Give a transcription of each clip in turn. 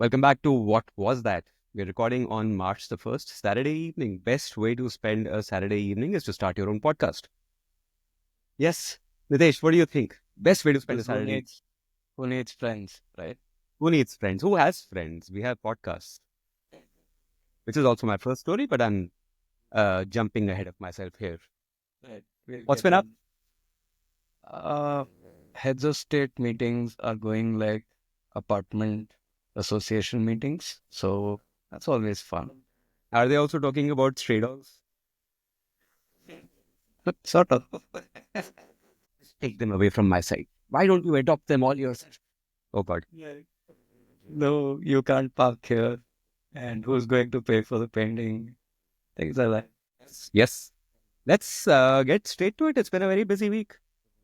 Welcome back to What Was That? We're recording on March the 1st, Saturday evening. Best way to spend a Saturday evening is to start your own podcast. Yes, Nitesh, what do you think? Best way to spend a Because who Saturday? needs who needs friends, right? Who needs friends? Who has friends? We have podcasts, which is also my first story, but I'm jumping ahead of myself here. Right. We'll What's get been up? on. Uh, Heads of state meetings are going like apartment association meetings, so that's always fun. Are they also talking about stray dogs? Sort of. Take them away from my side. Why don't you adopt them all yourself? Oh, God. Yeah. No, you can't park here, and who's going to pay for the painting? Things like that. Yes. Let's get straight to it. It's been a very busy week.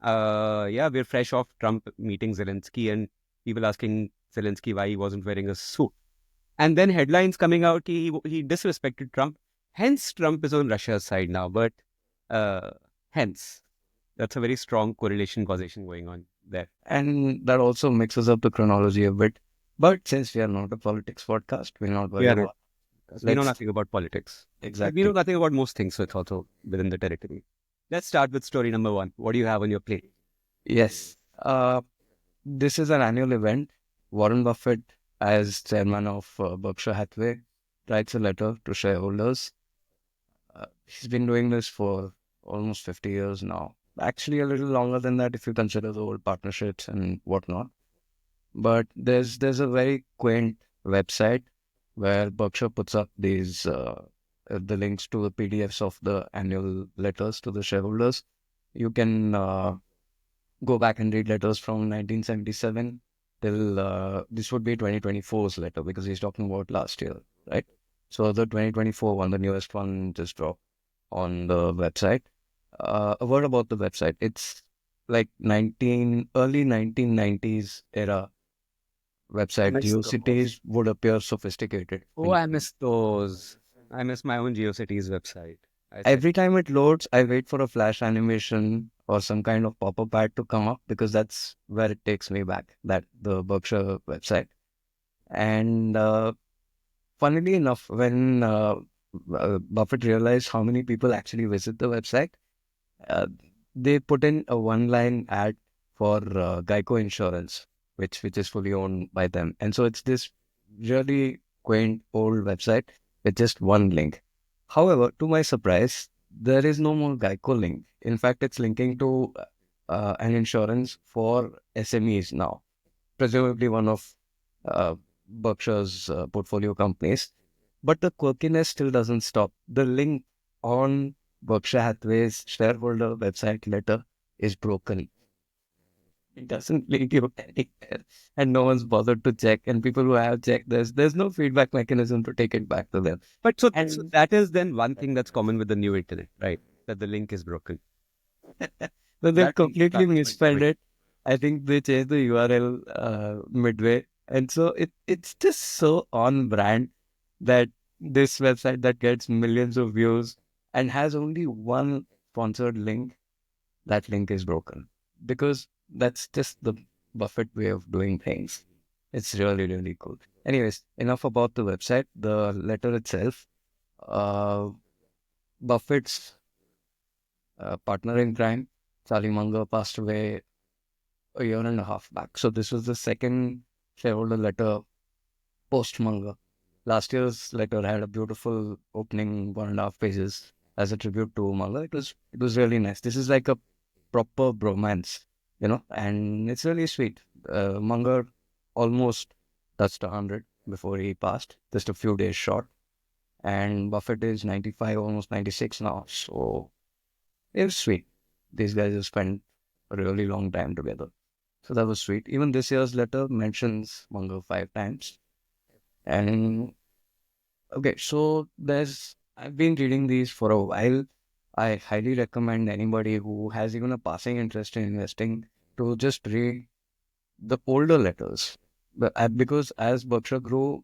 Yeah, we're fresh off Trump meeting Zelensky and people asking Zelensky why he wasn't wearing a suit. And then headlines coming out, he disrespected Trump. Hence, Trump is on Russia's side now. But uh, hence, that's a very strong correlation causation going on there. And that also mixes up the chronology a bit. But since we are not a politics podcast, we'll not We worry are not. about it. We know Let's nothing about politics. But we know exactly. nothing about most things, so it's also within the territory. Let's start with story number one. What do you have on your plate? Yes. This is an annual event. Warren Buffett, as chairman of Berkshire Hathaway, writes a letter to shareholders. He's been doing this for almost 50 years now. Actually, a little longer than that if you consider the old partnerships and whatnot. But there's a very quaint website where Berkshire puts up these the links to the PDFs of the annual letters to the shareholders. You can go back and read letters from 1977 till this would be 2024's letter because he's talking about last year, right? So the 2024 one, the newest one, just dropped on the website. A word about the website. It's like early 1990s era I website. miss those. GeoCities would appear sophisticated Oh, when you I miss those. I miss my own GeoCities website. I said, every time it loads, I wait for a flash animation or some kind of pop-up ad to come up because that's where it takes me back, that the Berkshire website. And funnily enough, when Buffett realized how many people actually visit the website, uh, they put in a one-line ad for Geico Insurance, which is fully owned by them. And so it's this really quaint old website with just one link. However, to my surprise, there is no more Geico link. In fact, it's linking to an insurance for SMEs now, presumably one of uh, Berkshire's portfolio companies. But the quirkiness still doesn't stop. The link on Berkshire Hathaway's shareholder website letter is broken. It doesn't link you anywhere, and no one's bothered to check. And people who have checked, there's no feedback mechanism to take it back to them. but so And that is then one thing that's common with the new internet, right? That the link is broken. so they've That thing completely can't be misspelled quick. it. I think they changed the URL midway, and so it's just so on brand that this website that gets millions of views and has only one sponsored link, that link is broken because that's just the Buffett way of doing things. It's really, really cool. Anyways, enough about the website. The letter itself, uh, Buffett's partner in crime, Charlie Munger, passed away a year and a half back. So this was the second shareholder letter post Munger. Last year's letter had a beautiful opening 1.5 pages as a tribute to Munger. It was really nice. This is like a proper bromance, and it's really sweet. Munger almost touched 100 before he passed, just a few days short. And Buffett is 95, almost 96 now. So it was sweet. These guys have spent a really long time together. So that was sweet. Even this year's letter mentions Munger 5 times. And okay, so I've been reading these for a while. I highly recommend anybody who has even a passing interest in investing to just read the older letters. Because as Berkshire grew,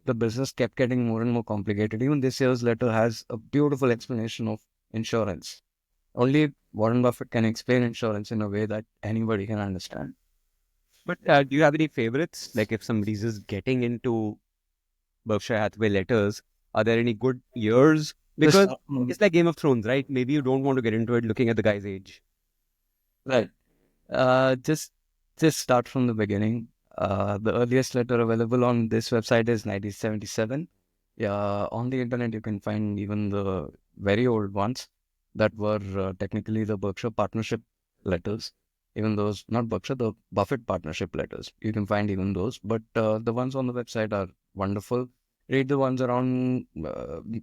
the business kept getting more and more complicated. Even this year's letter has a beautiful explanation of insurance. Only Warren Buffett can explain insurance in a way that anybody can understand. But do you have any favorites? Like if somebody's just getting into Berkshire Hathaway letters, are there any good years? Just Because it's like Game of Thrones, right? Maybe you don't want to get into it looking at the guy's age. right. Uh, just just start from the beginning. The earliest letter available on this website is 1977. Yeah, on the internet you can find even the very old ones that were technically the Berkshire Partnership letters. Even those, not Berkshire, the Buffett Partnership letters. You can find even those, but the ones on the website are wonderful. Read the ones around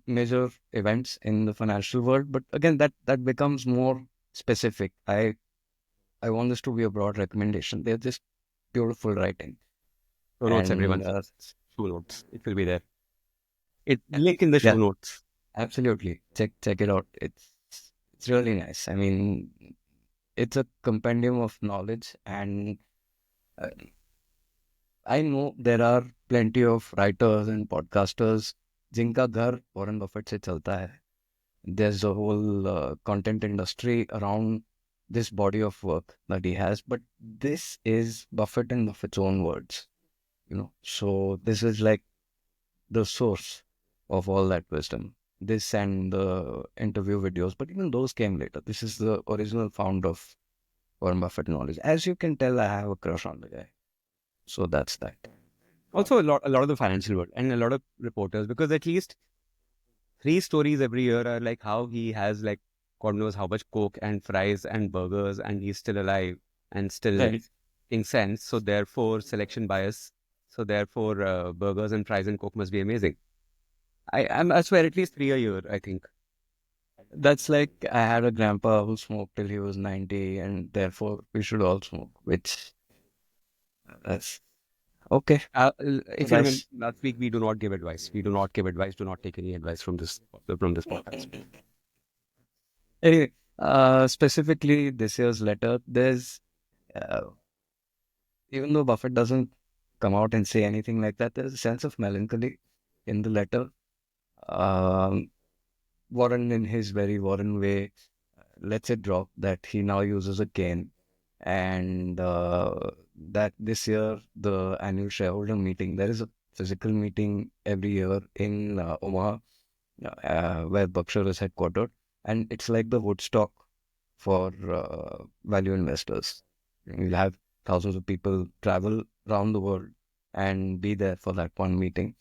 major events in the financial world, but again, that becomes more specific. I want this to be a broad recommendation. They're just beautiful writing. Show notes, everyone. And Show notes. It will be there. It link in the show yeah, notes. absolutely. Check it out. It's really nice. I mean, it's a compendium of knowledge, and uh, I know there are plenty of writers and podcasters जिनका घर Warren Buffett से चलता है. There's a whole content industry around this body of work that he has, but this is Buffett in Buffett's own words. So this is like the source of all that wisdom. This and the interview videos, but even those came later. This is the original fount of Warren Buffett knowledge. As you can tell, I have a crush on the guy. So that's that. Also, a lot of the financial world and a lot of reporters, because at least 3 stories every year are like how he has like God knows how much coke and fries and burgers, and he's still alive and still Right. making sense. So therefore, selection bias. So therefore, burgers and fries and coke must be amazing. I swear at least 3 a year, I think. That's like I had a grandpa who smoked till he was 90, and therefore we should all smoke, which that's okay. If you remember Nice. last week, we do not give advice. We do not give advice. Do not take any advice from this podcast. Anyway, specifically this year's letter, there's uh, even though Buffett doesn't come out and say anything like that, there's a sense of melancholy in the letter. Um, Warren, in his very Warren way, lets it drop that he now uses a cane, and that this year, the annual shareholder meeting, there is a physical meeting every year in Omaha, where Berkshire is headquartered, and it's like the Woodstock for value investors. You'll have thousands of people travel around the world and be there for that one meeting.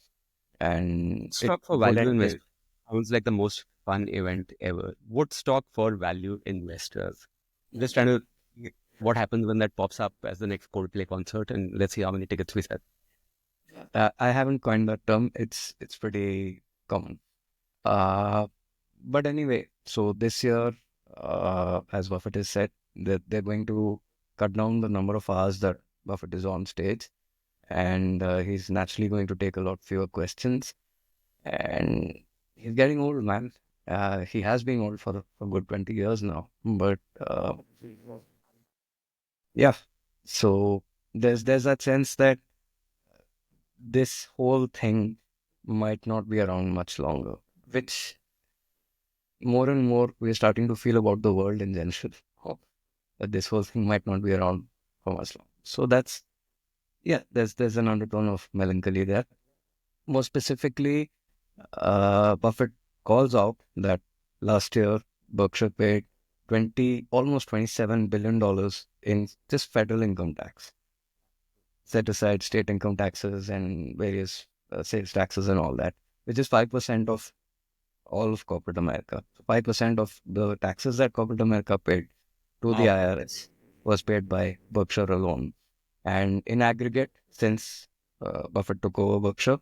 And it Woodstock for value wouldn't fail. investors sounds like the most fun event ever. Woodstock for value investors. I'm just trying to what happens when that pops up as the next Coldplay concert, and let's see how many tickets we sell. I haven't coined that term. It's pretty common. Uh, but anyway, so this year, as Buffett has said, that they're going to cut down the number of hours that Buffett is on stage, and he's naturally going to take a lot fewer questions. And he's getting old, man. He has been old for a good 20 years now. But yeah, so there's that sense that this whole thing might not be around much longer, which more and more we're starting to feel about the world in general. Oh, that this whole thing might not be around for much long. So that's yeah, there's an undertone of melancholy there. More specifically, Buffett calls out that last year Berkshire paid almost $27 billion in just federal income tax. Set aside state income taxes and various sales taxes and all that, which is 5% of all of corporate America. So 5% of the taxes that corporate America paid to the Wow. IRS was paid by Berkshire alone. And in aggregate, since Buffett took over Berkshire,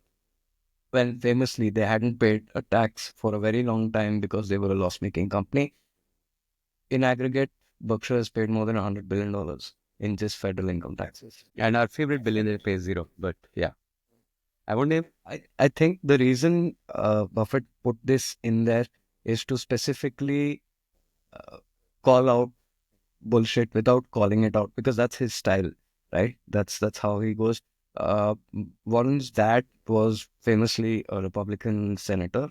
well, famously, they hadn't paid a tax for a very long time because they were a loss-making company. In aggregate, Berkshire has paid more than $100 billion in just federal income taxes. And our favorite billionaire pays zero. But yeah, I won't name. I think the reason Buffett put this in there is to specifically uh, call out bullshit without calling it out because that's his style, right? That's how he goes. Warren's dad was famously a Republican senator,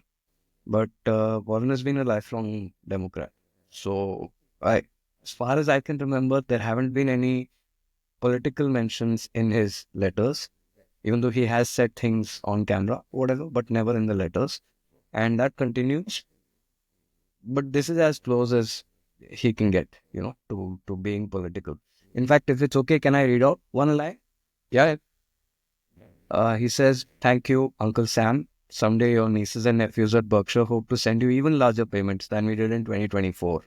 but Warren has been a lifelong Democrat. So, as far as I can remember, there haven't been any political mentions in his letters, even though he has said things on camera, whatever, but never in the letters. And that continues. But this is as close as he can get, to being political. In fact, if it's okay, can I read out one line? Yeah. He says, "Thank you, Uncle Sam. Someday your nieces and nephews at Berkshire hope to send you even larger payments than we did in 2024.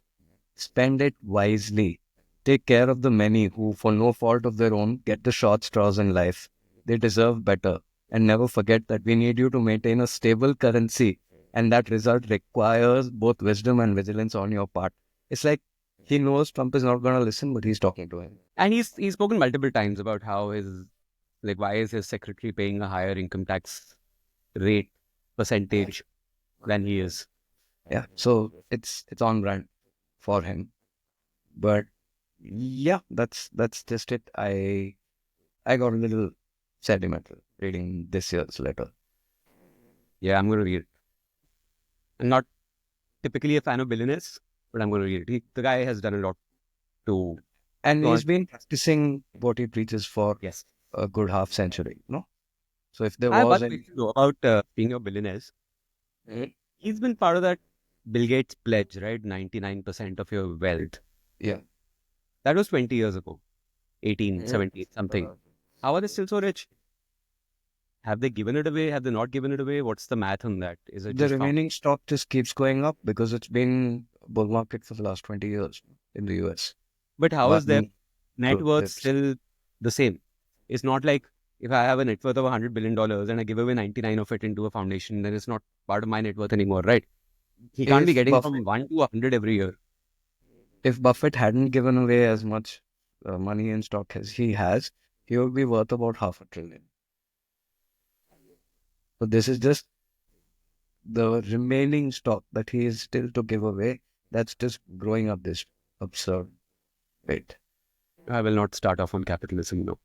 Spend it wisely. Take care of the many who, for no fault of their own, get the short straws in life. They deserve better. And never forget that we need you to maintain a stable currency. And that result requires both wisdom and vigilance on your part." It's like he knows Trump is not going to listen, but he's talking to him. And he's spoken multiple times about how why is his secretary paying a higher income tax rate percentage than he is. Yeah. So it's on brand for him. But yeah, that's just it. I got a little sentimental reading this year's letter. Yeah, I'm going to read it. I'm not typically a fan of billionaires, but I'm going to read it. The guy has done a lot to... And Go he's on. been practicing what he preaches for Yes. a good half century, no? So if there I have was one any... question though about being a billionaires. He's been part of that Bill Gates pledge, right? 99% of your wealth. Yeah. That was 20 years ago. 18, 17, something. How are they still so rich? Have they given it away? Have they not given it away? What's the math on that? Is it The just remaining stock just keeps going up because it's been bull market for the last 20 years in the US. But how is their One, net two worth dips. still the same? It's not like if I have a net worth of $100 billion and I give away 99 of it into a foundation, then it's not part of my net worth anymore, right? He can't be If getting Buffett, from 1 to 100 every year. if Buffett hadn't given away as much money in stock as he has, he would be worth about $500 billion. So this is just the remaining stock that he is still to give away. That's just growing up this absurd rate. I will not start off on capitalism, no.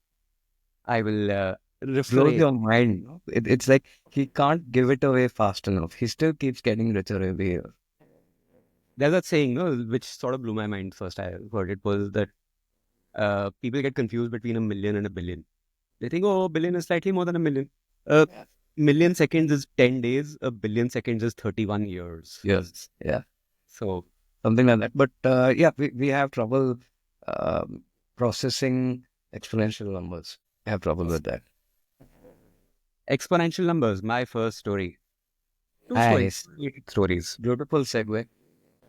I will Blows refrain. your mind. No? It's like he can't give it away fast enough. He still keeps getting richer every year. There's that saying, no, which sort of blew my mind first I heard it, was that people get confused between a million and a billion. They think, oh, a billion is slightly more than a million. A million seconds is 10 days. A billion seconds is 31 years. Yes. Yeah. So Something like that. But yeah, we have trouble processing exponential numbers. I have trouble with that. exponential numbers, my first story. Two Nice. stories. Beautiful segue.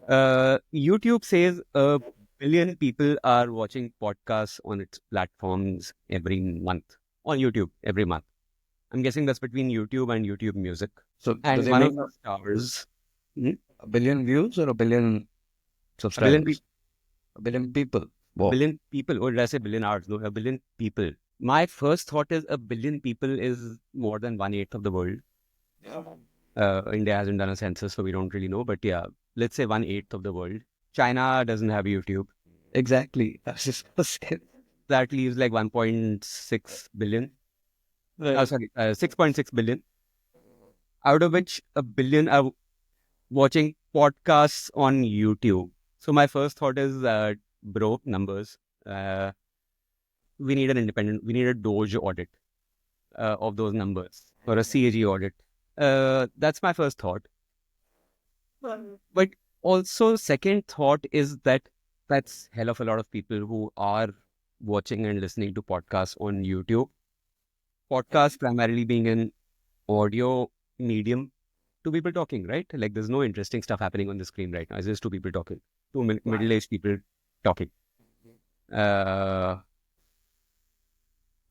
YouTube says a billion people are watching podcasts on its platforms every month. On YouTube, every month. I'm guessing that's between YouTube and YouTube Music. So do And they one make of the stars, a billion views or a billion a billion, subscribers? A billion people. a Wow. billion people, or did I say billion hours? No, a billion people. My first thought is a billion people is more than 1/8 of the world. India hasn't done a census, so we don't really know. But yeah, let's say 1/8 of the world. China doesn't have YouTube. Exactly. That's just That leaves like 1.6 billion. Sorry, 6.6 billion. Out of which a billion are watching podcasts on YouTube. So my first thought is, bro, numbers. We need we need a Doge audit of those numbers, or a CAG audit. That's my first thought. But also, second thought is that that's hell of a lot of people who are watching and listening to podcasts on YouTube. Podcasts primarily being an audio medium, two people talking, right? Like there's no interesting stuff happening on the screen right now. It's just two people talking, two middle-aged people talking.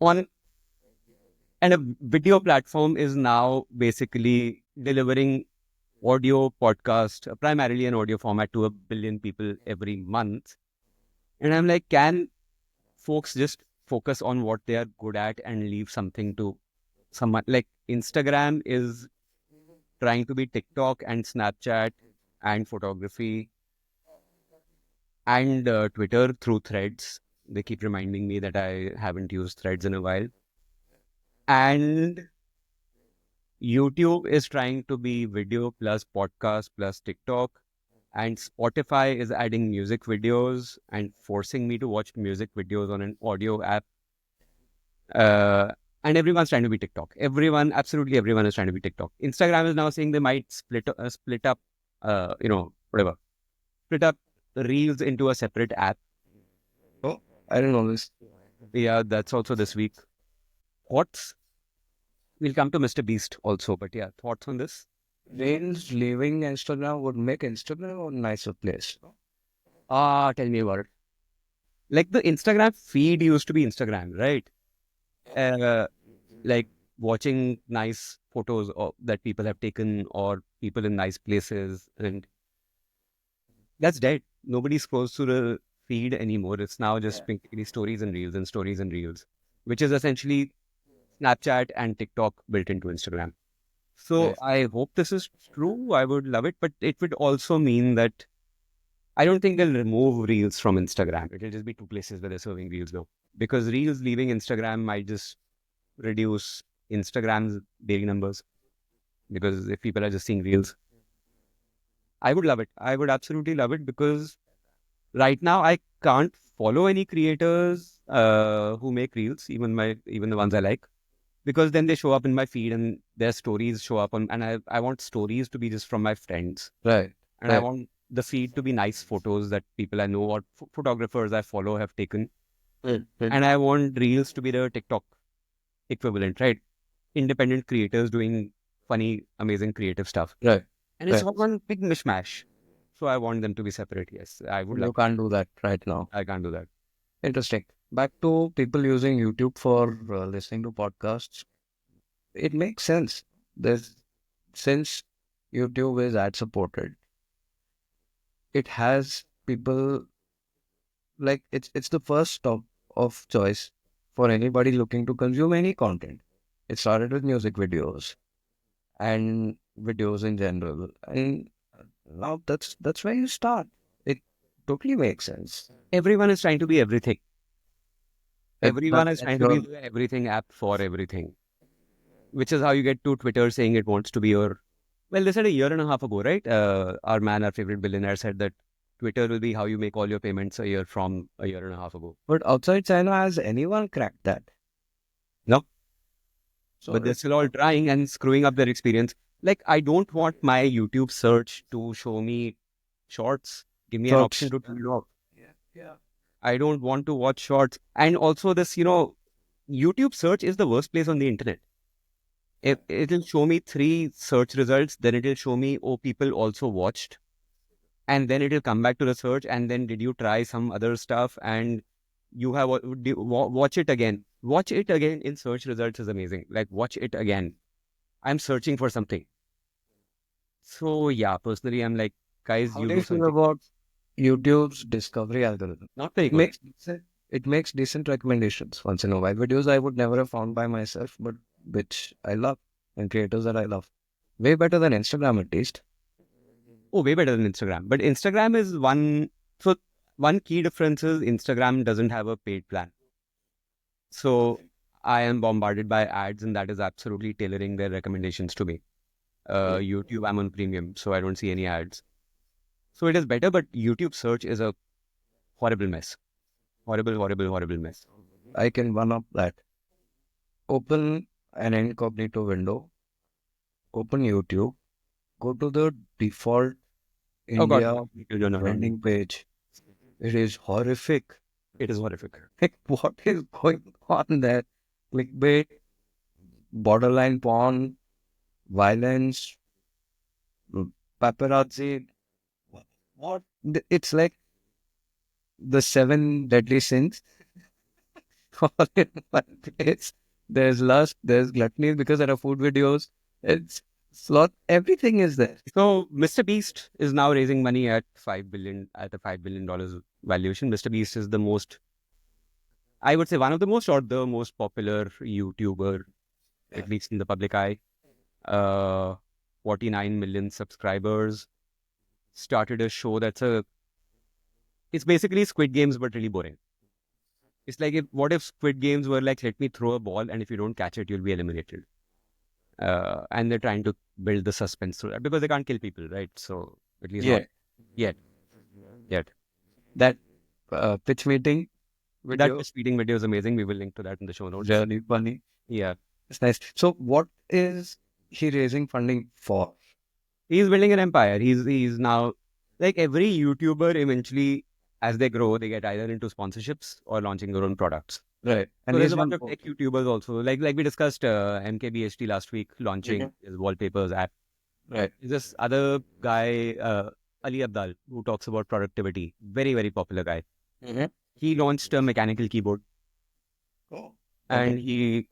On And a video platform is now basically delivering audio podcast, primarily an audio format, to a billion people every month. And I'm like, can folks just focus on what they are good at and leave something to someone? Like Instagram is trying to be TikTok and Snapchat and photography and Twitter through threads. They keep reminding me that I haven't used threads in a while. And YouTube is trying to be video plus podcast plus TikTok. And Spotify is adding music videos and forcing me to watch music videos on an audio app And everyone's trying to be TikTok. Everyone, absolutely everyone is trying to be TikTok. Instagram is now saying they might split up, whatever, split up Reels into a separate app. Oh, I don't know this. Yeah, that's also this week. Thoughts? We'll come to Mr. Beast also, but yeah, thoughts on this? Reels leaving Instagram would make Instagram a nicer place. Tell me about it. Like the Instagram feed used to be Instagram, right? Uh, like watching nice photos that people have taken or people in nice places, and that's dead. Nobody scrolls through the feed anymore. It's now just basically stories and reels and stories and reels, which is essentially Snapchat and TikTok built into Instagram. So Yes. I hope this is true. I would love it, but it would also mean that I don't think they'll remove reels from Instagram. It'll just be two places where they're serving reels now. Because reels leaving Instagram might just reduce Instagram's daily numbers. Because if people are just seeing reels, I would love it. I would absolutely love it because right now I can't follow any creators who make reels, even the ones I like, because then they show up in my feed and their stories show up on, and I want stories to be just from my friends, Right. and I Right. want the feed to be nice photos that people I know or photographers I follow have taken, and I want reels to be the TikTok equivalent, right? Independent creators doing funny, amazing, creative stuff, Right. and it's Right. all one big mishmash. So I want them to be separate. Yes, I would You love. can't do that right now. I can't do that. Interesting. Back to people using YouTube for listening to podcasts. It makes sense. There's since YouTube is ad supported, it has people like it's the first stop of choice for anybody looking to consume any content. It started with music videos and videos in general, and now that's where you start. It totally makes sense. Everyone is trying to be everything. Everyone is That's trying to be your the everything app for everything, which is how you get to Twitter saying it wants to be your. Well, they said a year and a half ago, right? Our man, our favorite billionaire, said that Twitter will be how you make all your payments a year from a year and a half ago. but outside China, has anyone cracked that? No, So but they're still all trying and screwing up their experience. Like, I don't want my YouTube search to show me shorts. Give me an option shorts. to turn it off. Yeah, yeah. I don't want to watch shorts. And also, this, YouTube search is the worst place on the internet. It'll show me three search results, then it'll show me, oh, people also watched. And then it'll come back to the search. And then, did you try some other stuff? And you have, watch it again. Watch it again in search results is amazing. Like, watch it again. I'm searching for something. So, yeah, personally, I'm like, guys, How you do you do feel something. about YouTube's discovery algorithm? Not very It good. makes it makes decent recommendations once in a while. Videos I would never have found by myself, but which I love, and creators that I love. Way better than Instagram at least. Oh, way better than Instagram. But Instagram is one. So, one key difference is Instagram doesn't have a paid plan. So, I am bombarded by ads, and that is absolutely tailoring their recommendations to me. YouTube, I'm on premium, so I don't see any ads. So, it is better, but YouTube search is a horrible mess. Horrible, horrible, horrible mess. I can one up that. Open an incognito window, open YouTube, go to the default Oh, God. India No, no, no, no. trending page. It is horrific. It is horrific. Like, what is going on there? Clickbait, borderline porn, violence, paparazzi. What? It's like the seven deadly sins all in one place. There's lust, there's gluttony because there are food videos. It's slot. Everything is there. So, Mr. Beast is now raising money at $5 billion valuation. Mr. Beast is the most, I would say, one of the most or the most popular YouTuber, Yeah. at least in the public eye. 49 million subscribers. Started a show it's basically Squid Games, but really boring. It's like, what if Squid Games were like, let me throw a ball, and if you don't catch it, you'll be eliminated. And they're trying to build the suspense through that because they can't kill people, right? So, at least not Yeah. yet. Yet. That pitch meeting That video. fish feeding video is amazing. We will link to that in the show notes. Really funny. Yeah. It's nice. So what is he raising funding for? He's building an empire. He's now like every YouTuber eventually, as they grow, they get either into sponsorships or launching their own products. Right. So And there's he's a bunch one. of tech YouTubers also. Like we discussed MKBHT last week launching his wallpapers app. Right. There's this other guy, Ali Abdal, who talks about productivity. Very, very popular guy. Mm-hmm. He launched a mechanical keyboard, Oh. and Okay. he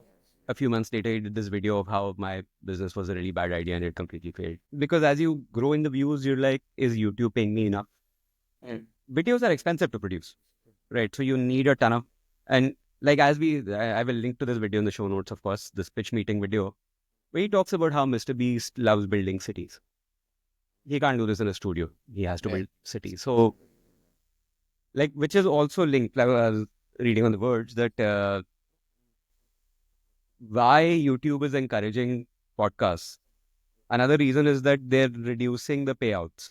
a few months later he did this video of how my business was a really bad idea and it completely failed. Because as you grow in the views, you're like, is YouTube paying me enough? Mm. Videos are expensive to produce, right? So you need a ton of, and like as I will link to this video in the show notes, of course, this pitch meeting video, where he talks about how Mr. Beast loves building cities. He can't do this in a studio. He has to Right. build cities. So, like, which is also linked, like I was reading on the words, that why YouTube is encouraging podcasts. Another reason is that they're reducing the payouts.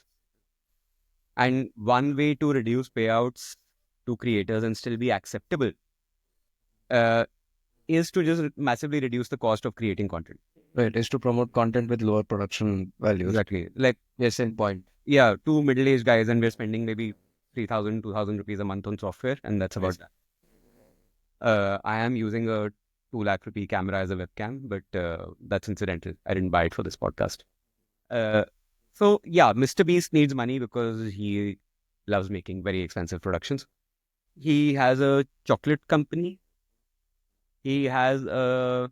And one way to reduce payouts to creators and still be acceptable uh, is to just massively reduce the cost of creating content. Right. Is to promote content with lower production values. Exactly. Like, Yes, in point. yeah, two middle-aged guys and we're spending maybe 3,000, 2,000 rupees a month on software, and that's about that. I am using a 2 lakh rupee camera as a webcam, but that's incidental. I didn't buy it for this podcast. So yeah, Mr. Beast needs money because he loves making very expensive productions. He has a chocolate company. He has a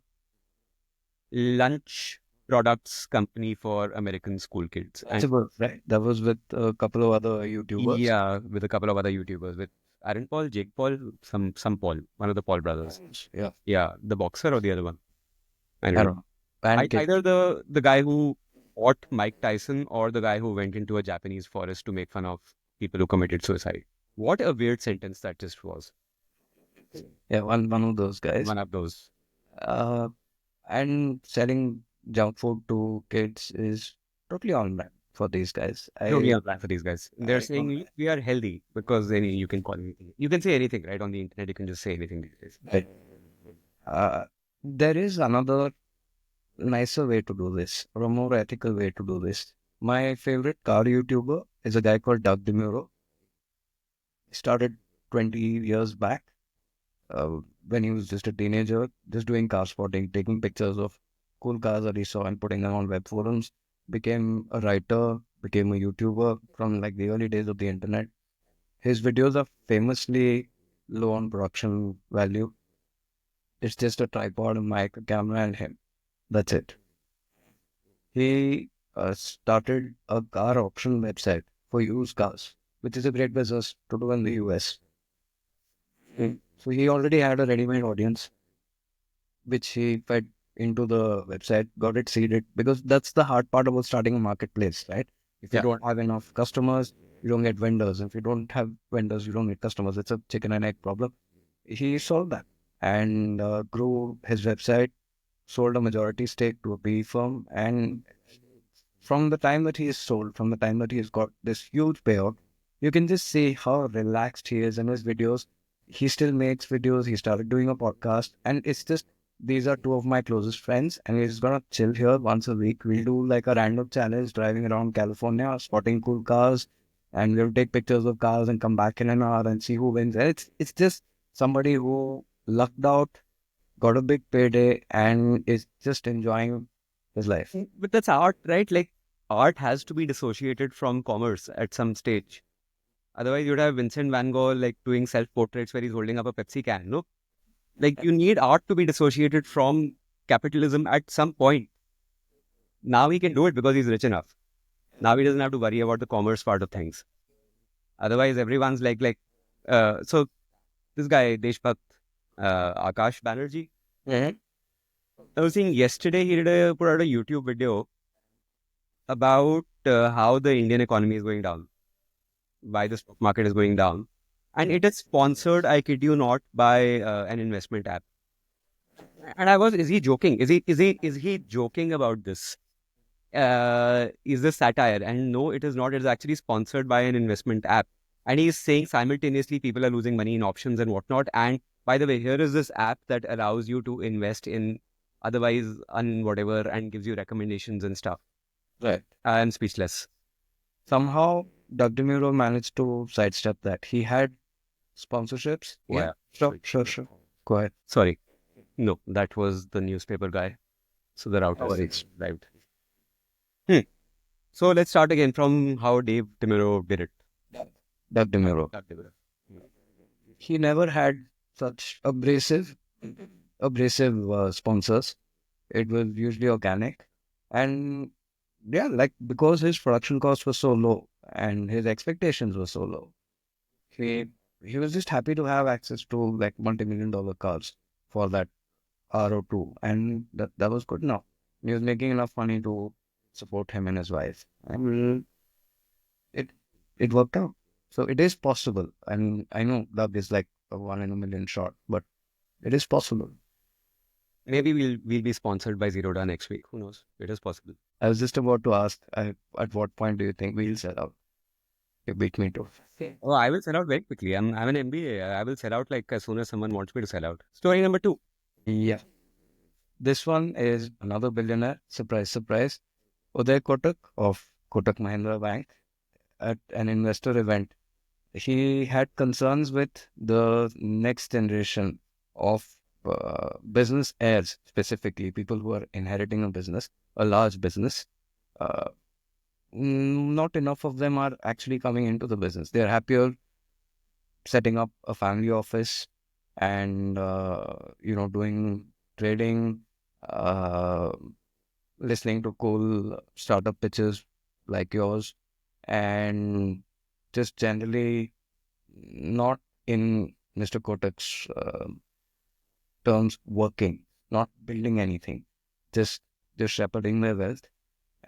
lunch products company for American school kids. That's And about right. That was with a couple of other YouTubers. yeah, with a couple of other YouTubers, with Aaron Paul, Jake Paul, some Paul, one of the Paul brothers. Yeah. Yeah, the boxer or the other one. I I don't know. don't know. Pancake. Either the guy who fought Mike Tyson or the guy who went into a Japanese forest to make fun of people who committed suicide. What a weird sentence that just was. Yeah, one of those guys. One of those. Uh, and selling junk food to kids is totally on brand for these guys. Totally on plan for these guys. They're I saying don't- we are healthy because then you can call anything. You can say anything, right? On the internet, you can just say anything these days. Right. There is another nicer way to do this, or a more ethical way to do this. My favorite car YouTuber is a guy called Doug DeMuro. He started 20 years back when he was just a teenager, just doing car spotting, taking pictures of cool cars that he saw and putting them on web forums. Became a writer, became a YouTuber from like the early days of the internet. His videos are famously low on production value. It's just a tripod, a mic, a camera, and him. That's it. He started a car auction website for used cars, which is a great business to do in the US. So he already had a ready-made audience, which he fed into the website, got it seeded, because that's the hard part about starting a marketplace, right? If you Yeah. don't have enough customers, you don't get vendors. If you don't have vendors, you don't get customers. It's a chicken and egg problem. He solved that and grew his website, sold a majority stake to a PE firm, and from the time that he is sold, from the time that he has got this huge payout, you can just see how relaxed he is in his videos. He still makes videos. He started doing a podcast, and it's just these are two of my closest friends, and he's gonna chill here once a week. We'll do like a random challenge driving around California, spotting cool cars, and we'll take pictures of cars and come back in an hour and see who wins. And it's just somebody who lucked out, got a big payday, and is just enjoying his life. But that's art, right? Like, art has to be dissociated from commerce at some stage. Otherwise, you'd have Vincent van Gogh like doing self-portraits where he's holding up a Pepsi can, no? Like, you need art to be dissociated from capitalism at some point. Now he can do it because he's rich enough. Now he doesn't have to worry about the commerce part of things. Otherwise, everyone's so this guy, Deshbhakt, Akash Banerjee, I was seeing yesterday he put out a YouTube video about how the Indian economy is going down, why the stock market is going down. And it is sponsored, I kid you not, by an investment app. And is he joking? Is he joking about this? Is this satire? And no, it is not. It is actually sponsored by an investment app. And he's saying simultaneously people are losing money in options and whatnot. And by the way, here is this app that allows you to invest in otherwise whatever and gives you recommendations and stuff. Right. I'm speechless. Somehow, Doug DeMuro managed to sidestep that. He had sponsorships. Yeah, Wow. sure. Go ahead. Sorry. No, that was the newspaper guy. So the No routers worries. arrived. Hmm. So let's start again from how Dave Timuro did it. Doug DeMuro. Doug Timuro. He never had such abrasive sponsors. It was usually organic. And yeah, like because his production costs were so low and his expectations were so low, he he was just happy to have access to like multi-million-dollar cars for that RO2. And that was good enough. He was making enough money to support him and his wife. And it it worked out. So it is possible. And I know Doug is like a 1 in a million shot, but it is possible. Maybe we'll be sponsored by Zerodha next week. Who knows? It is possible. I was just about to ask, at what point do you think we'll sell out? You beat me to. Oh, I will sell out very quickly. I'm an MBA. I will sell out like as soon as someone wants me to sell out. Story number 2. Yeah. This one is another billionaire. Surprise, surprise. Uday Kotak of Kotak Mahindra Bank at an investor event. He had concerns with the next generation of business heirs, specifically people who are inheriting a business, a large business. Uh, not enough of them are actually coming into the business. They're happier setting up a family office and doing trading, uh, listening to cool startup pitches like yours, and just generally not in Mr. Kotak's terms working, not building anything, just shepherding their wealth.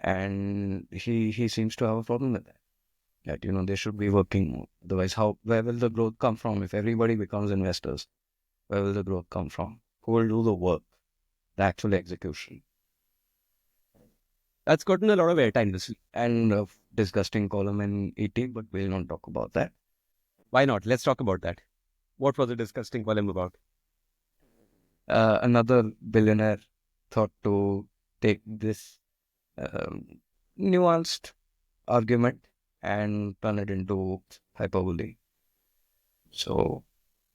And he seems to have a problem with that. That they should be working more. Otherwise, where will the growth come from? If everybody becomes investors, where will the growth come from? Who will do the work, the actual execution? That's gotten a lot of airtime this week. And a disgusting column in ET, but we'll not talk about that. Why not? Let's talk about that. What was the disgusting column about? Another billionaire thought to take this um, nuanced argument and turn it into hyperbole. So,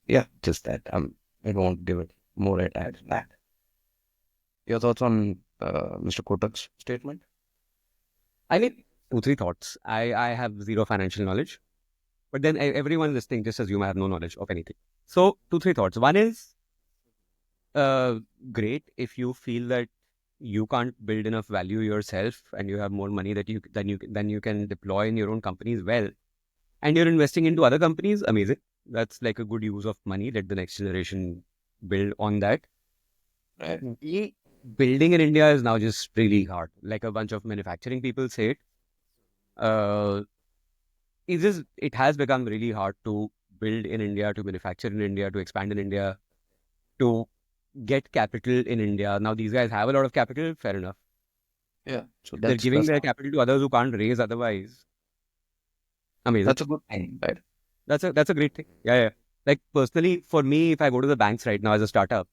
yeah, just that. I won't give it more add than that. Your thoughts on Mr. Kotak's statement? I mean, 2-3 thoughts. I have zero financial knowledge, but then everyone listening just assume I have no knowledge of anything. So 2-3 thoughts. One is, great if you feel that you can't build enough value yourself and you have more money that you can deploy in your own companies. Well, and you're investing into other companies. Amazing. That's like a good use of money. Let the next generation build on that. Right. Building in India is now just really hard. Like a bunch of manufacturing people say it. It has become really hard to build in India, to manufacture in India, to expand in India, to get capital in India. Now these guys have a lot of capital, fair enough. Yeah. So They're giving their capital to others who can't raise otherwise. Amazing. That's a good thing, right? That's a great thing. Yeah. Like personally, for me, if I go to the banks right now as a startup,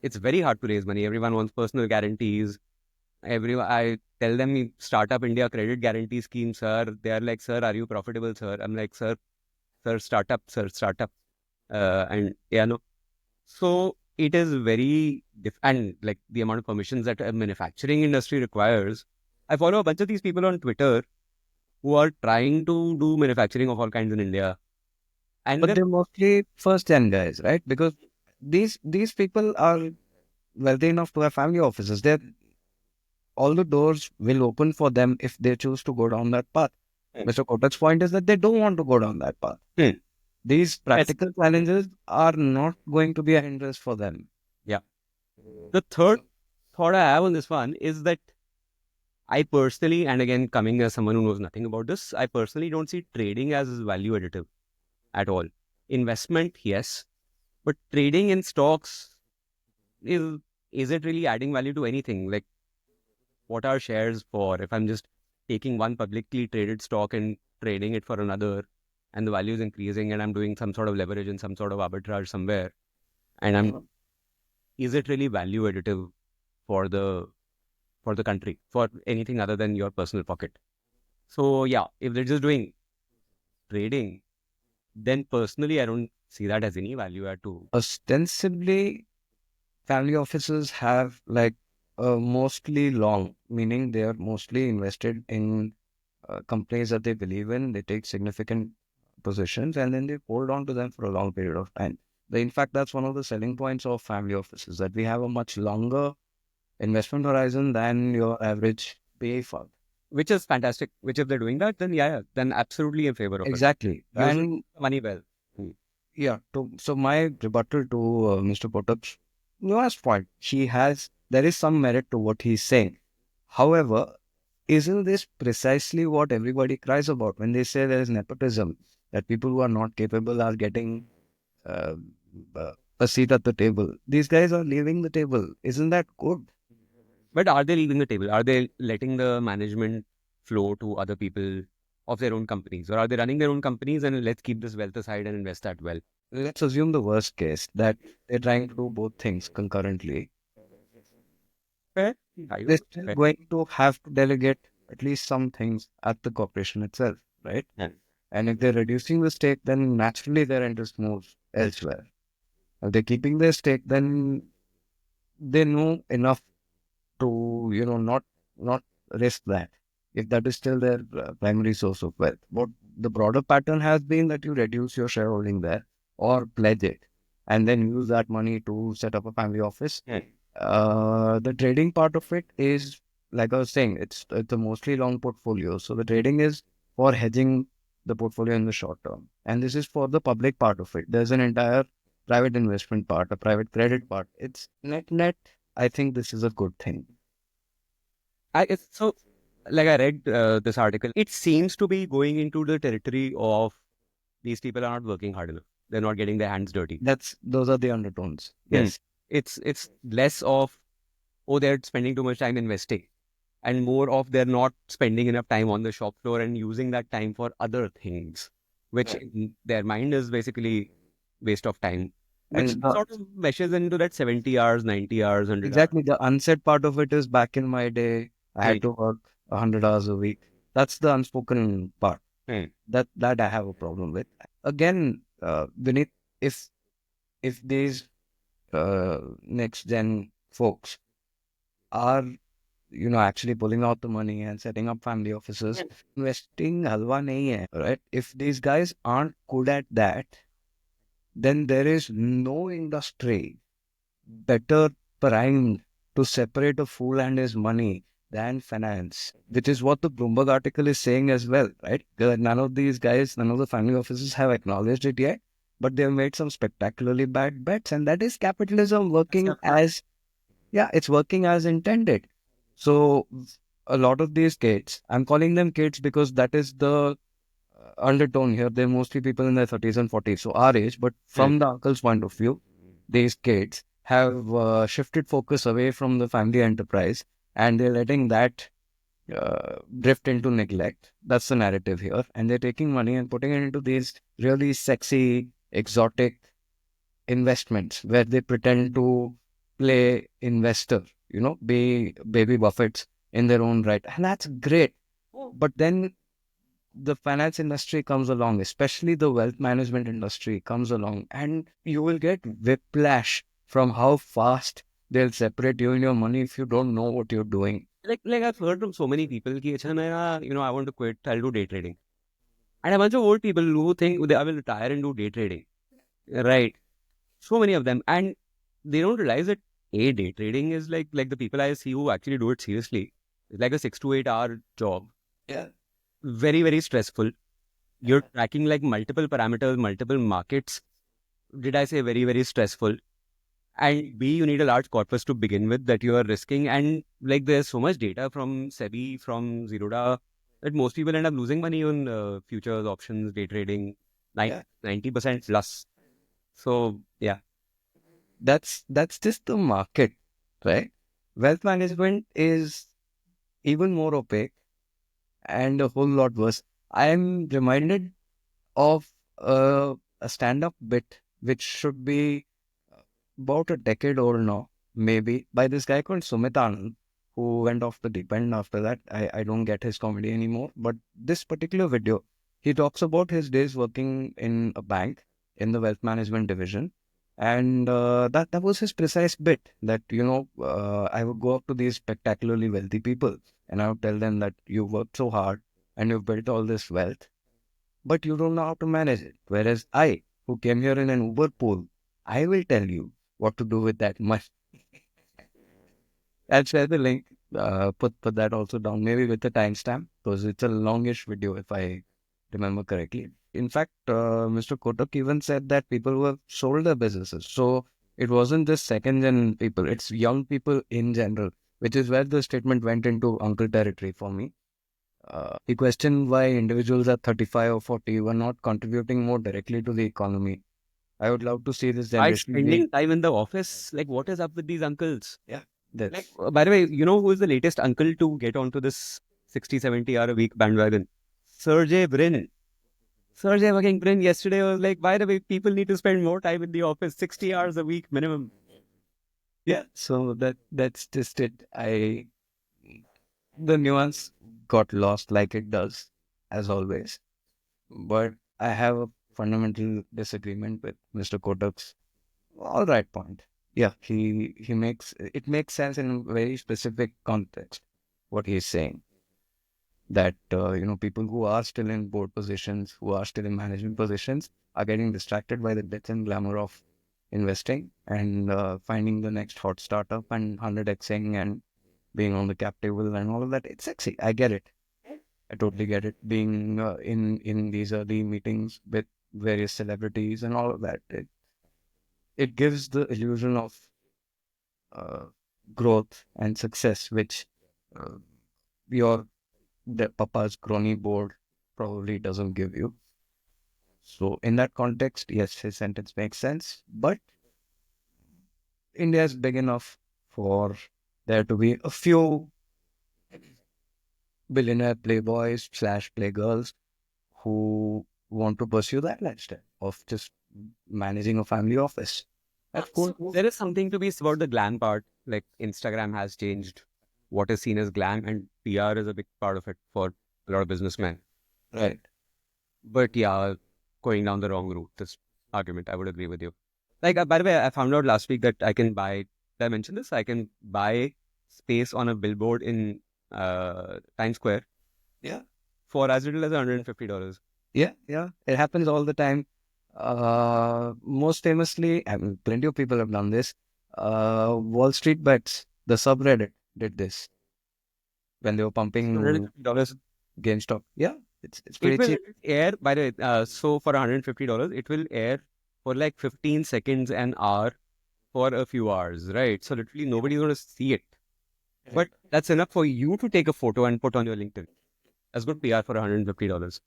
it's very hard to raise money. Everyone wants personal guarantees. I tell them Startup India credit guarantee scheme, sir. They are like, sir, are you profitable, sir? I'm like, sir, startup, sir, startup. And yeah, no. So it is very and like the amount of permissions that a manufacturing industry requires. I follow a bunch of these people on Twitter who are trying to do manufacturing of all kinds in India. And But they're mostly first-gen guys, right? Because these people are wealthy enough to have family offices. All the doors will open for them if they choose to go down that path. Mr. Kotak's point is that they don't want to go down that path. These practical challenges are not going to be a hindrance for them. Yeah. The third thought I have on this one is that I personally, and again, coming as someone who knows nothing about this, I personally don't see trading as value additive at all. Investment, yes, but trading in stocks is it really adding value to anything? Like, what are shares for? If I'm just taking one publicly traded stock and trading it for another, and the value is increasing, and I'm doing some sort of leverage and some sort of arbitrage somewhere, and is it really value additive for the country, for anything other than your personal pocket? So yeah, if they're just doing trading, then personally I don't see that as any value add to. Ostensibly, family offices have like mostly long, meaning they are mostly invested in companies that they believe in. They take significant positions and then they hold on to them for a long period of time. In fact, that's one of the selling points of family offices, that we have a much longer investment horizon than your average PA fund. Which is fantastic. Which if they're doing that, then yeah, then absolutely in favor of it. Exactly. Using And money well. Hmm. yeah, so my rebuttal to Mr. Potok's last point, there is some merit to what he's saying. However, isn't this precisely what everybody cries about when they say there is nepotism, that people who are not capable are getting uh, a seat at the table? These guys are leaving the table. Isn't that good? But are they leaving the table? Are they letting the management flow to other people of their own companies? Or are they running their own companies and let's keep this wealth aside and invest that well? Let's assume the worst case, that they're trying to do both things concurrently. Fair. I They're don't still fair. going to have to delegate at least some things at the corporation itself, right? Yeah. And if they're reducing the stake, then naturally their interest moves elsewhere. If they're keeping their stake, then they know enough to, not risk that, if that is still their primary source of wealth. What the broader pattern has been, that you reduce your shareholding there or pledge it and then use that money to set up a family office. Yeah. The trading part of it is, like I was saying, it's a mostly long portfolio. So the trading is for hedging the portfolio in the short term, and this is for the public part of it. There's an entire private investment part, a private credit part. It's net. I think this is a good thing. So, like I read this article, it seems to be going into the territory of these people are not working hard enough. They're not getting their hands dirty. Those are the undertones. Hmm. Yes. It's less of, oh, they're spending too much time investing, and more of they're not spending enough time on the shop floor and using that time for other things, which Right. in their mind is basically waste of time, which And sort of meshes into that 70 hours, 90 hours, 100 hours. exactly, the unsaid part of it is, back in my day, I Hmm. had to work 100 hours a week. That's the unspoken part. Hmm. That I have a problem with. Again, Vineet, if these next gen folks are, actually pulling out the money and setting up family offices, investing halwa nahi hai, right? If these guys aren't good at that, then there is no industry better primed to separate a fool and his money than finance, which is what the Bloomberg article is saying as well, right? None of these guys, none of the family offices have acknowledged it yet, but they've made some spectacularly bad bets, and that is capitalism working as, yeah, it's working as intended. So a lot of these kids, I'm calling them kids because that is the undertone here. They're mostly people in their 30s and 40s, so our age. But Hmm. from the uncle's point of view, these kids have shifted focus away from the family enterprise, and they're letting that drift into neglect. That's the narrative here. And they're taking money and putting it into these really sexy, exotic investments where they pretend to play investor, be baby Buffets in their own right. And that's great. But then the finance industry comes along, especially the wealth management industry comes along, and you will get whiplash from how fast they'll separate you and your money if you don't know what you're doing. Like I've heard from so many people ki, "Acha, I want to quit, I'll do day trading." And a bunch of old people who think I will retire and do day trading. Right. So many of them. And they don't realize that day trading is like the people I see who actually do it seriously. It's like a 6 to 8 hour job. Yeah. Very, very stressful. You're tracking like multiple parameters, multiple markets. Did I say very, very stressful? And B, you need a large corpus to begin with that you are risking. And like there's so much data from SEBI, from Zerodha, that most people end up losing money on futures, options, day trading, Yeah. 90% plus. So yeah. That's just the market, right? Wealth management is even more opaque. and a whole lot worse. I am reminded of a stand-up bit which should be about a decade old now, maybe, by this guy called Sumit Anand, who went off the deep end after that. I don't get his comedy anymore. But this particular video, he talks about his days working in a bank in the wealth management division. And that was his precise bit that, I would go up to these spectacularly wealthy people and I would tell them that you worked so hard and you've built all this wealth, but you don't know how to manage it. Whereas I, who came here in an Uber pool, I will tell you what to do with that money. I'll share the link. Put that also down, maybe with the timestamp, because it's a longish video if I remember correctly. In fact, Mr. Kotak even said that people who have sold their businesses. So it wasn't just second gen people; it's young people in general, which is where the statement went into uncle territory for me. He questioned why individuals at 35 or 40 were not contributing more directly to the economy. I would love to see this By generation spending being. time in the office, like what is up with these uncles? Yeah, Like, that's by the way, you know who is the latest uncle to get onto this 60, 70 hour a week bandwagon? Sergey Brin. Sergey fucking Brin yesterday was like, by the way, people need to spend more time in the office, 60 hours a week minimum. yeah. So that's just it. The nuance got lost like it does, as always. But I have a fundamental disagreement with Mr. Kotak's all right point. Yeah, he makes it makes sense in a very specific context what he's saying. That people who are still in board positions, who are still in management positions, are getting distracted by the glitz and glamour of investing and finding the next hot startup and 100xing and being on the cap table and all of that. It's sexy. I get it. I totally get it. Being in these early meetings with various celebrities and all of that, it gives the illusion of uh, growth and success, which uh, your the papa's crony board probably doesn't give you. So in that context, yes, his sentence makes sense. But India is big enough for there to be a few billionaire playboys slash playgirls who want to pursue that lifestyle of just managing a family office. That's cool. So there is something to be said about the glam part. Like Instagram has changed what is seen as glam, and PR is a big part of it for a lot of businessmen. Right. But yeah, going down the wrong route, this argument, I would agree with you. Like, by the way, I found out last week that I can buy, did I mention this? I can buy space on a billboard in Times Square Yeah. for as little as $150. Yeah. Yeah. It happens all the time. Most famously, I mean, plenty of people have done this. Wall Street Bets, the subreddit, did this when they were pumping $150. GameStop. Yeah, it's It pretty will cheap. air, by the way, so for $150, it will air for like 15 seconds an hour for a few hours, right? So literally nobody's going to see it. But that's enough for you to take a photo and put on your LinkedIn. That's good PR for $150.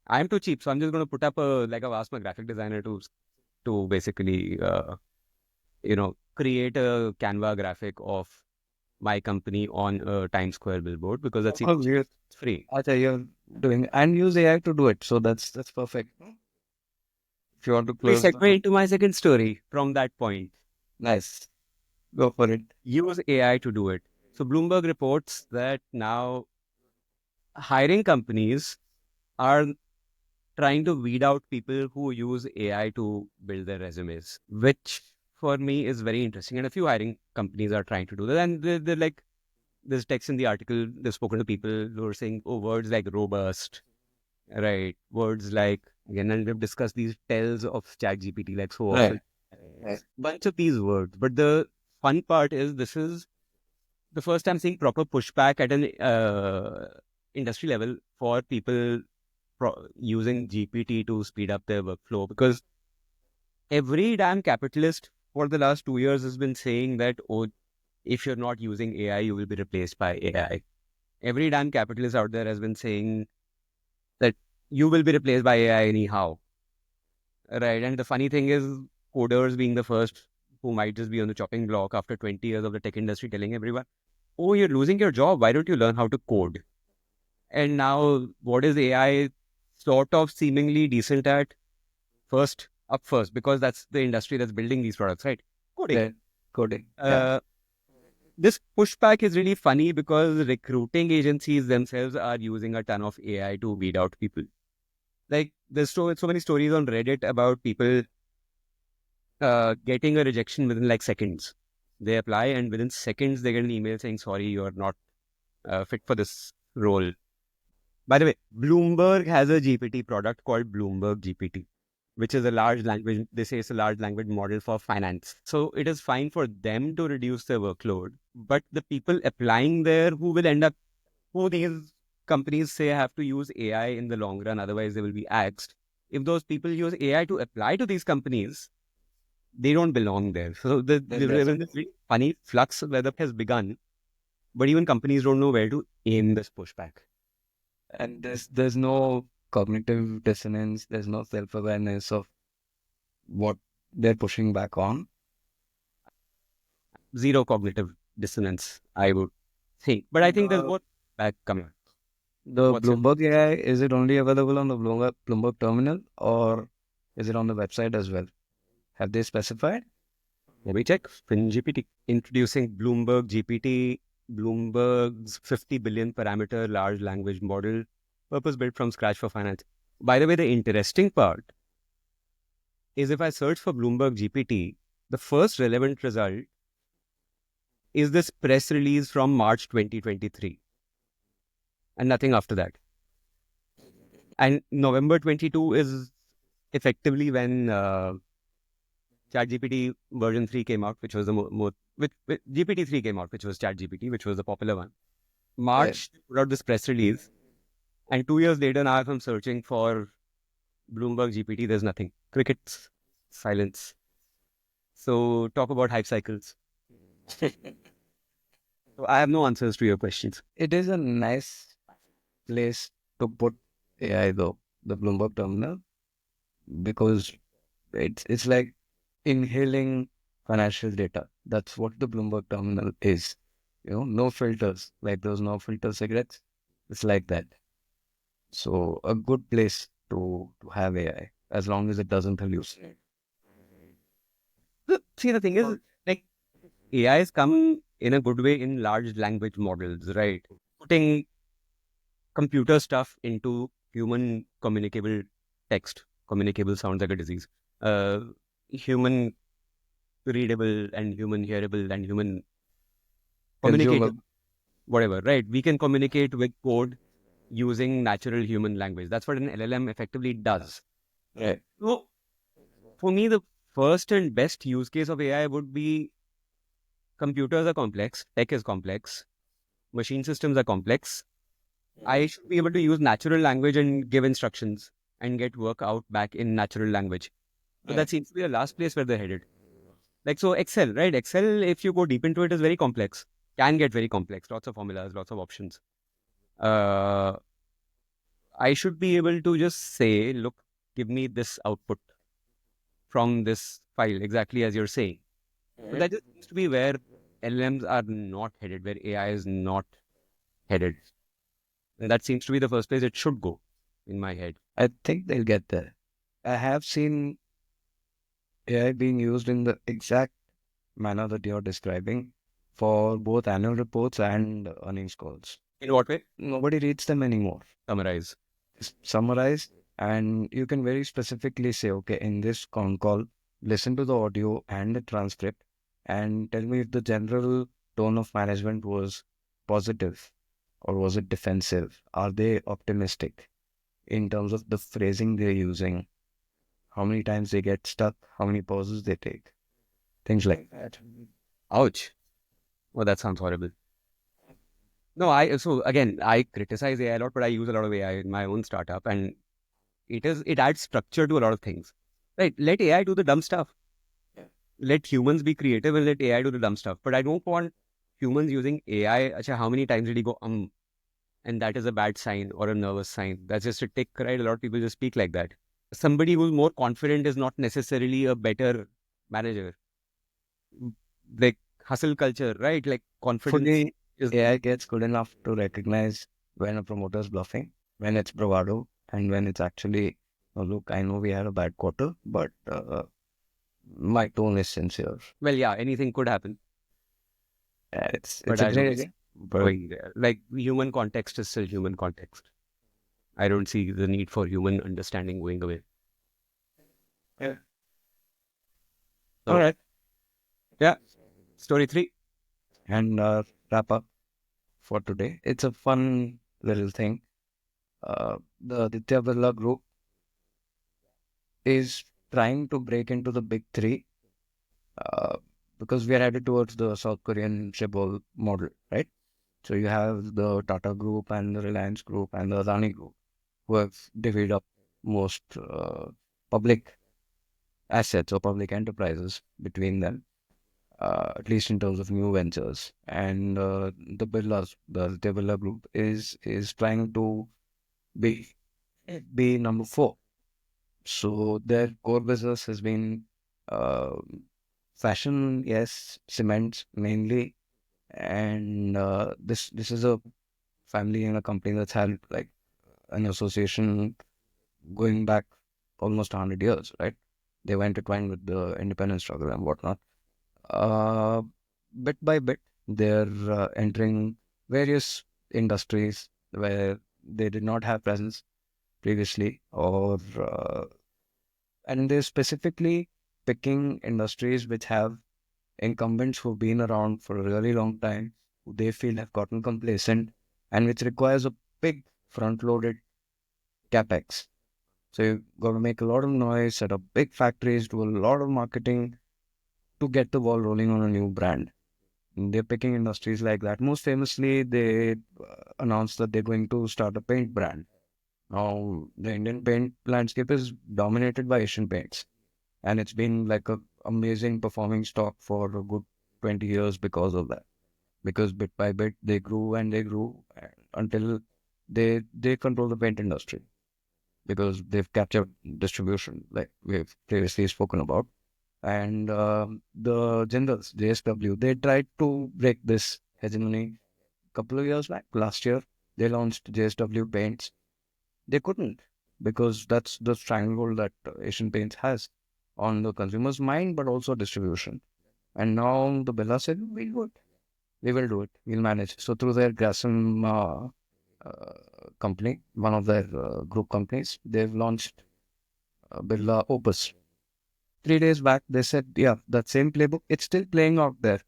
I'm too cheap, so I'm just going to put up I've asked my graphic designer to basically create a Canva graphic of my company on a Times Square billboard because that's Oh, you free. Acha, you're doing and use AI to do it. So that's perfect. If you want to We close the segue into my second story from that point. nice, go for it. Use AI to do it. So Bloomberg reports that now hiring companies are trying to weed out people who use AI to build their resumes, which for me is very interesting. And a few hiring companies are trying to do that. And they're like, there's text in the article, they've spoken to people who are saying, oh, words like robust, right? Words like, again, and we've discussed these tells of ChatGPT like so Right. often. Right. Bunch of these words. But the fun part is this is the first time seeing proper pushback at an industry level for people using GPT to speed up their workflow because every damn capitalist for the last 2 years has been saying that, oh, if you're not using AI, you will be replaced by AI. Every damn capitalist out there has been saying that you will be replaced by AI anyhow. Right. And the funny thing is, coders being the first who might just be on the chopping block after 20 years of the tech industry telling everyone, oh, you're losing your job. Why don't you learn how to code? And now, what is AI sort of seemingly decent at? First, because that's the industry that's building these products, right? Coding. Yeah, coding. Yeah. Uh, this pushback is really funny because recruiting agencies themselves are using a ton of AI to weed out people. Like, there's so many stories on Reddit about people getting a rejection within like seconds. They apply, and within seconds, they get an email saying, sorry, you're not fit for this role. By the way, Bloomberg has a GPT product called Bloomberg GPT, which is a large language, they say it's a large language model for finance. So it is fine for them to reduce their workload, but the people applying there who will end up, who these companies say have to use AI in the long run, otherwise they will be axed. If those people use AI to apply to these companies, they don't belong there. So Then there there's is this really funny flux where that has begun, but even companies don't know where to aim this pushback. and there's no cognitive dissonance. There's no self-awareness of what they're pushing back on. Zero cognitive dissonance, I would think. But I think there's The more back coming. the What's your Bloomberg AI, is it only available on the Bloomberg terminal, or is it on the website as well? Have they specified? Let me check. FinGPT introducing Bloomberg GPT, Bloomberg's 50 billion parameter large language model, purpose built from scratch for finance. By the way, the interesting part is if I search for Bloomberg GPT, the first relevant result is this press release from March 2023 and nothing after that. And November 22 is effectively when ChatGPT version 3 came out, which was the more with GPT-3 came out, which was ChatGPT, which was the popular one. Right. March, they put out this press release, and 2 years later, now if I'm searching for Bloomberg GPT, there's nothing. Crickets, silence. So talk about hype cycles. So I have no answers to your questions. It is a nice place to put AI though, the Bloomberg terminal, because it's like inhaling financial data. That's what the Bloomberg terminal is. No filters, like those no filter cigarettes. It's like that. So a good place to have AI, as long as it doesn't hallucinate. See, the thing is, like, AI has come in a good way in large language models, right? Putting computer stuff into human communicable text. Communicable sounds like a disease. Uh, Human readable and human hearable and human Consumer, communicatable, whatever, right? We can communicate with code using natural human language. That's what an LLM effectively does. right? So, for me, the first and best use case of AI would be computers are complex, tech is complex, machine systems are complex. I should be able to use natural language and give instructions and get work out back in natural language. So that Right. seems to be the last place where they're headed. Like, so Excel, right? Excel, if you go deep into it, is very complex, can get very complex, lots of formulas, lots of options. Uh, I should be able to just say, look, give me this output from this file, exactly as you're saying. But that just seems to be where LLMs are not headed, where AI is not headed. And that seems to be the first place it should go in my head. I think they'll get there. I have seen AI being used in the exact manner that you're describing for both annual reports and earnings calls. In what way? Nobody reads them anymore. Summarize. It's summarized, and you can very specifically say, okay, in this con call, listen to the audio and the transcript and tell me if the general tone of management was positive or was it defensive? Are they optimistic in terms of the phrasing they're using? How many times they get stuck? How many pauses they take? Things like that. Ouch. Oh, that sounds horrible. No, so again, I criticize AI a lot, but I use a lot of AI in my own startup, and it adds structure to a lot of things. Right? Let AI do the dumb stuff. Yeah. Let humans be creative and let AI do the dumb stuff. But I don't want humans using AI. Acha, how many times did he go and that is a bad sign or a nervous sign. That's just a tick, right? A lot of people just speak like that. Somebody who's more confident is not necessarily a better manager. Like hustle culture, right? Like confidence Hopefully, is AI gets good enough to recognize when a promoter is bluffing, when it's bravado, and when it's actually, "Oh, look, I know we had a bad quarter, but my tone is sincere." Well, yeah, anything could happen, but It's a I great don't see idea. But going there. Like human context is still human context. I don't see the need for human understanding going away. yeah. All So right. yeah, story three. And wrap up for today. It's a fun little thing. The Aditya Birla Group is trying to break into the big three uh, because we are headed towards the South Korean Shibboleth model, right? So you have the Tata Group and the Reliance Group and the Adani Group who have divvied up most public assets or public enterprises between them, at least in terms of new ventures. And the Aditya Birla Group is trying to be be number four. So their core business has been uh, fashion, yes, cements mainly, and this is a family and a company that's had like an association going back almost 100 years, right? They were intertwined with the independence struggle and whatnot. Uh, Bit by bit, they're entering various industries where they did not have presence previously, or and they're specifically picking industries which have incumbents who've been around for a really long time, who they feel have gotten complacent, and which requires a big front-loaded capex. So you've got to make a lot of noise, set up big factories, do a lot of marketing to get the ball rolling on a new brand. And they're picking industries like that. Most famously, they announced that they're going to start a paint brand. Now, the Indian paint landscape is dominated by Asian paints, and it's been like a amazing performing stock for a good 20 years because of that. Because bit by bit they grew and they grew until they control the paint industry because they've captured distribution like we've previously spoken about. And the Jindals, JSW, they tried to break this hegemony a couple of years back. Last year, they launched JSW paints. They couldn't because that's the stranglehold that Asian Paints has on the consumer's mind, but also distribution. And now the Bella said, we'll do it. We will do it. We'll manage. So through their Grassam company, one of their group companies, they've launched Birla Opus. 3 days back, they said, yeah, that same playbook, it's still playing out there.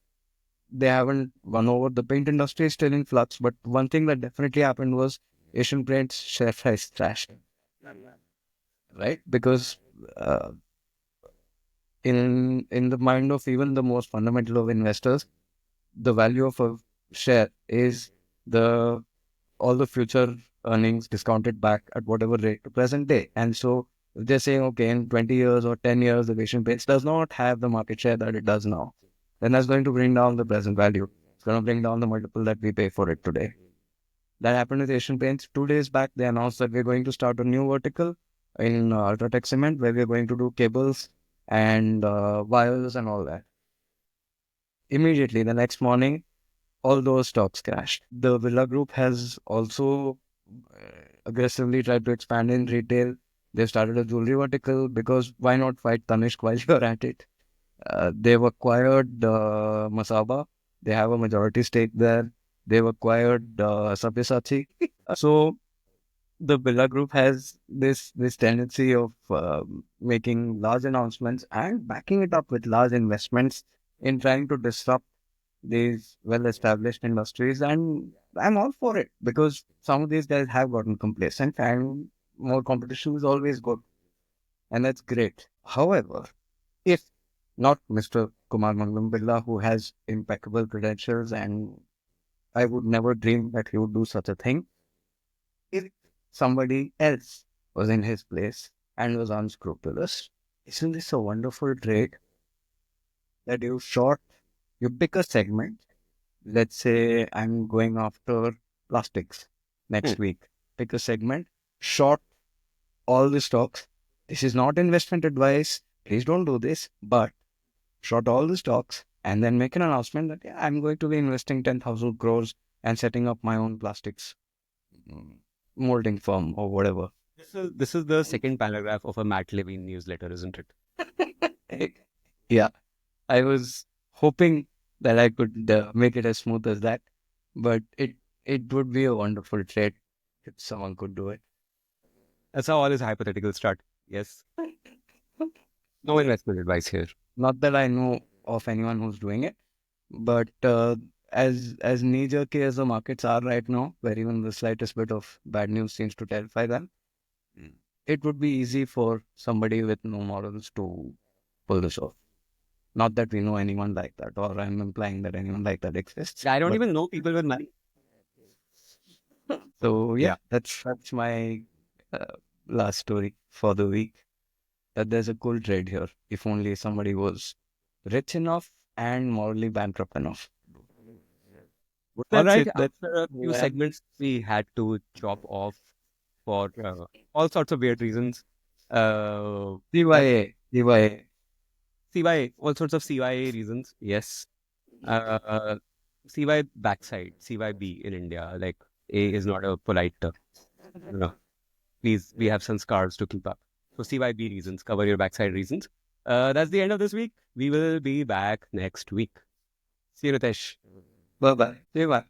They haven't won over. The paint industry is still in flux. But one thing that definitely happened was Asian Paints share price crashed, right? Because uh, in the mind of even the most fundamental of investors, the value of a share is the all the future earnings discounted back at whatever rate to present day. And so if they're saying, okay, in 20 years or 10 years, the Asian Paints does not have the market share that it does now, then that's going to bring down the present value. It's going to bring down the multiple that we pay for it today. That happened with Asian Paints. 2 days back, they announced that we're going to start a new vertical in Ultratech Cement where we're going to do cables and wires and all that. Immediately, the next morning, all those stocks crashed. The Villa Group has also aggressively tried to expand in retail. They've started a jewelry vertical because why not fight Tanishq while you're at it? They've acquired Masaba. They have a majority stake there. They've acquired Sabyasachi. So the Villa Group has this tendency of making large announcements and backing it up with large investments in trying to disrupt these well-established industries, and I'm all for it because some of these guys have gotten complacent, and more competition is always good, and that's great. However, if not Mr. Kumar Mangalam Birla, who has impeccable credentials, and I would never dream that he would do such a thing, if somebody else was in his place and was unscrupulous, isn't this a wonderful trait that you pick a segment. Let's say I'm going after plastics Hmm. next week. Pick a segment, short all the stocks. This is not investment advice. Please don't do this, but short all the stocks and then make an announcement that yeah, I'm going to be investing 10,000 crores and setting up my own plastics molding firm or whatever. This is the second paragraph of a Matt Levine newsletter, isn't it? Yeah, I was hoping that I could make it as smooth as that, but it would be a wonderful trade if someone could do it. That's how all his hypotheticals start. Yes. No investment advice here. Not that I know of anyone who's doing it, but as knee-jerky as the markets are right now, where even the slightest bit of bad news seems to terrify them, it would be easy for somebody with no morals to pull this off. Not that we know anyone like that, or I'm implying that anyone like that exists. I don't but- even know people with money. So Yeah. that's my uh, last story for the week. That there's a cool trade here. If only somebody was rich enough and morally bankrupt enough. All That's right. it. That's After a few segments, we had to chop off for all sorts of weird reasons. CYA. CYA. CYA, all sorts of CYA reasons. Yes. Uh, CY backside, CYB in India. Like A is not a polite term. No. Please, we have some scars to keep up. So CYB reasons, cover your backside reasons. That's the end of this week. We will be back next week. See you, Nitesh. Bye bye. CYA.